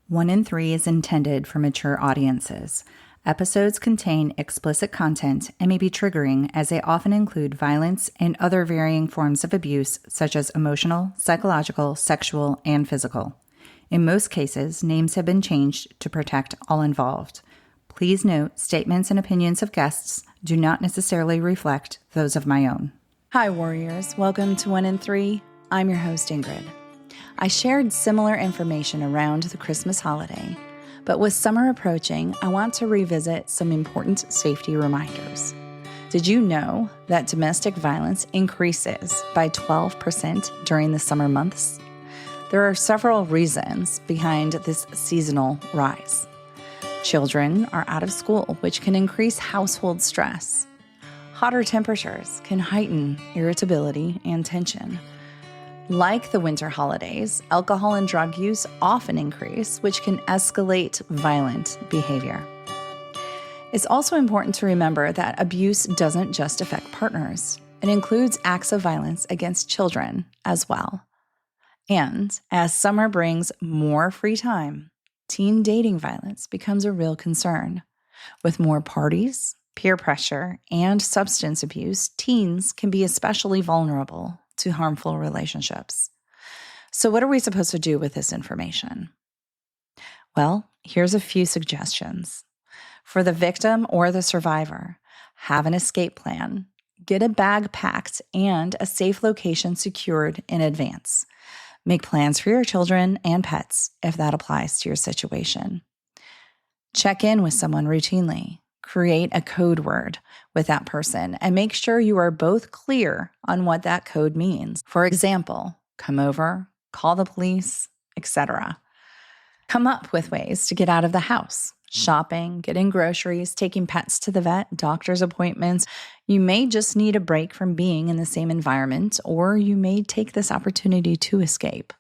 1 in 3 is intended for mature audiences. Episodes contain explicit content and may be triggering as they often include violence and other varying forms of abuse such as emotional, psychological, sexual, and physical. In most cases, names have been changed to protect all involved. Please note, statements and opinions of guests do not necessarily reflect those of my own. Hi, warriors. Welcome to 1 in 3. I'm your host, Ingrid. I shared similar information around the Christmas holiday, but with summer approaching, I want to revisit some important safety reminders. Did you know that domestic violence increases by 12% during the summer months? There are several reasons behind this seasonal rise. Children are out of school, which can increase household stress. Hotter temperatures can heighten irritability and tension. Like the winter holidays, alcohol and drug use often increase, which can escalate violent behavior. It's also important to remember that abuse doesn't just affect partners. It includes acts of violence against children as well. And as summer brings more free time, teen dating violence becomes a real concern. With more parties, peer pressure, and substance abuse, teens can be especially vulnerable to harmful relationships. So what are we supposed to do with this information? Well, here's a few suggestions. For the victim or the survivor, have an escape plan. Get a bag packed and a safe location secured in advance. Make plans for your children and pets if that applies to your situation. Check in with someone routinely. Create a code word with that person and make sure you are both clear on what that code means. For example, come over, call the police, etc. Come up with ways to get out of the house. Shopping, getting groceries, taking pets to the vet, doctor's appointments. You may just need a break from being in the same environment, or you may take this opportunity to escape.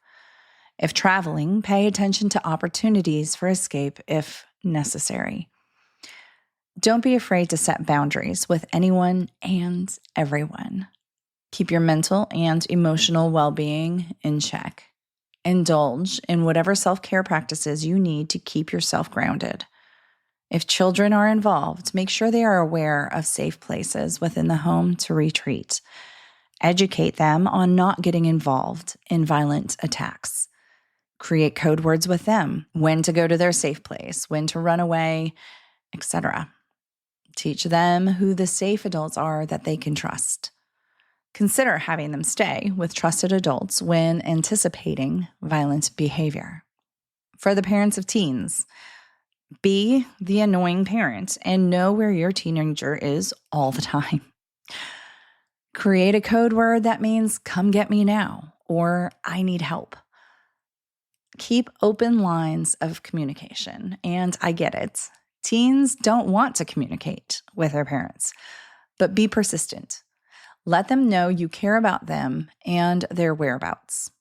If traveling, pay attention to opportunities for escape if necessary. Don't be afraid to set boundaries with anyone and everyone. Keep your mental and emotional well-being in check. Indulge in whatever self-care practices you need to keep yourself grounded. If children are involved, make sure they are aware of safe places within the home to retreat. Educate them on not getting involved in violent attacks. Create code words with them, when to go to their safe place, when to run away, etc. Teach them who the safe adults are that they can trust. Consider having them stay with trusted adults when anticipating violent behavior. For the parents of teens, be the annoying parent and know where your teenager is all the time. Create a code word that means, come get me now, or I need help. Keep open lines of communication, and I get it. Teens don't want to communicate with their parents, but be persistent. Let them know you care about them and their whereabouts.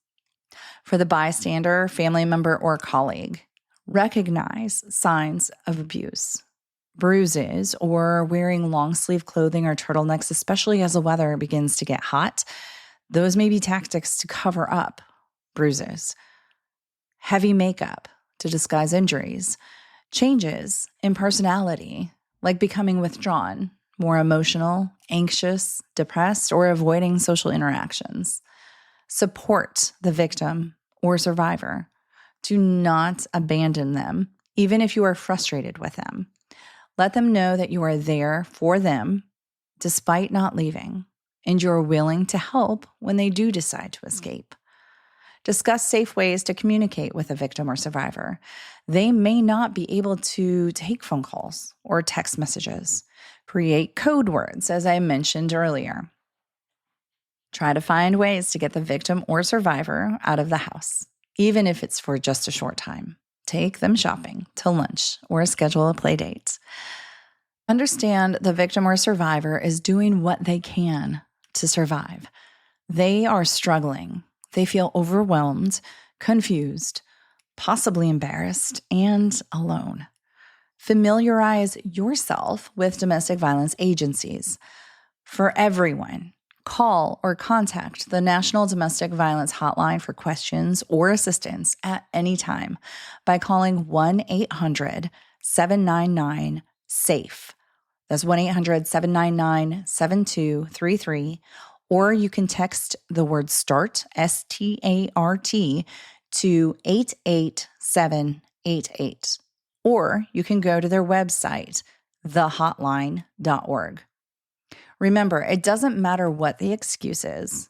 For the bystander, family member, or colleague, recognize signs of abuse. Bruises or wearing long-sleeve clothing or turtlenecks, especially as the weather begins to get hot, those may be tactics to cover up bruises. Heavy makeup to disguise injuries. Changes in personality, like becoming withdrawn, more emotional, anxious, depressed, or avoiding social interactions. Support the victim or survivor. Do not abandon them, even if you are frustrated with them. Let them know that you are there for them despite not leaving, and you are willing to help when they do decide to escape. Discuss safe ways to communicate with a victim or survivor. They may not be able to take phone calls or text messages. Create code words, as I mentioned earlier. Try to find ways to get the victim or survivor out of the house, even if it's for just a short time. Take them shopping, to lunch, or schedule a play date. Understand the victim or survivor is doing what they can to survive. They are struggling. They feel overwhelmed, confused, possibly embarrassed, and alone. Familiarize yourself with domestic violence agencies. For everyone, Call or contact the National Domestic Violence Hotline for questions or assistance at any time by calling 1-800-799-SAFE. That's 1-800-799-7233. Or you can text the word START, S-T-A-R-T, to 88788. Or you can go to their website, thehotline.org. Remember, it doesn't matter what the excuse is.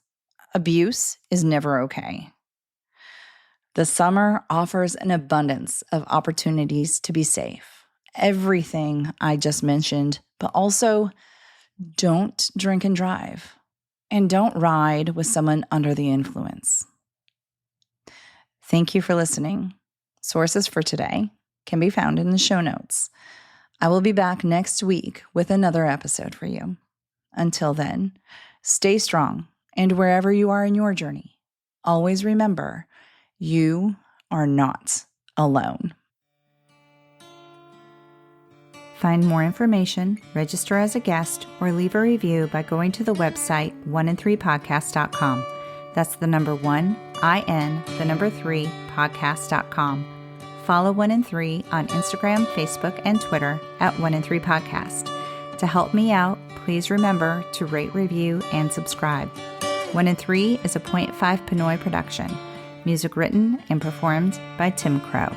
Abuse is never okay. The summer offers an abundance of opportunities to be safe. Everything I just mentioned, but also don't drink and drive. And don't ride with someone under the influence. Thank you for listening. Sources for today can be found in the show notes. I will be back next week with another episode for you. Until then, stay strong, and wherever you are in your journey, always remember, you are not alone. Find more information, register as a guest, or leave a review by going to the website 1in3podcast.com. That's the number 1, I-N, the number 3, podcast.com. Follow 1in3 on Instagram, Facebook, and Twitter at 1in3podcast. To help me out, please remember to rate, review, and subscribe. 1in3 is a .5 Pinoy production. Music written and performed by Tim Crow.